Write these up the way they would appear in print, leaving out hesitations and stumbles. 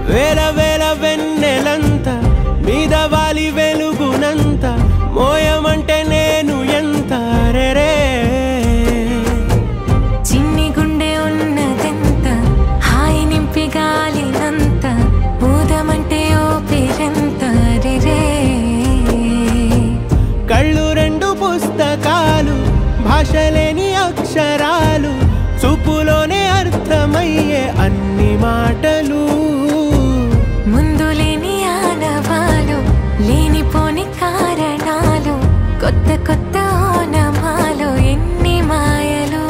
వేల వేల వెన్నెలంత మీద వాలి వెలుగునంత మోయమంటే నేను ఎంత రే చిన్ని గుండె ఉన్నదెంత హాయి నింపి గాలినంత ఊదమంటే ఓపిరెంత రే కళ్ళు రెండు పుస్తకాలు భాషలేని అక్షరాలు చూపులోనే అర్థమయ్యే అన్ని మాటలు ముందు లేని ఆనవాలు లేనిపోని కారణాలు కొత్త కొత్త ఓనమాలు ఎన్ని మాయలు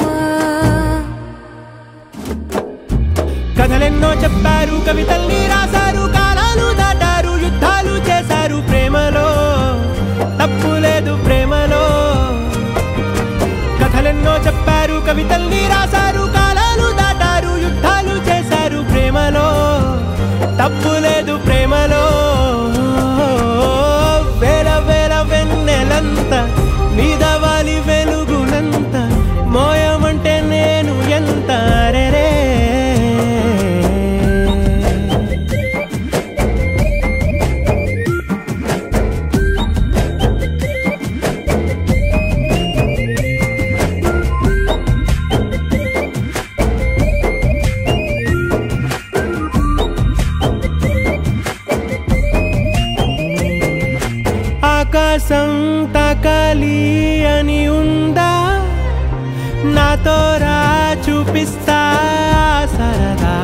కథలెన్నో చెప్పారు కవితల్ని రాశారు కాలాలు దాటారు యుద్ధాలు చేశారు ప్రేమలో తప్పు లేదు ప్రేమలో కథలెన్నో చెప్పారు కవితల్ని రాశారు కాలాలు దాటారు యుద్ధాలు చేశారు ప్రేమలో తప్పు లేదు ప్రేమలో వేల వేల వెన్నెలంత మీద వాలి వెలుగునంత మోయమంటే నేను ఎంత రే ఆకాశం తాకాలి అని ఉందా నాతో రా చూపిస్తా సరదా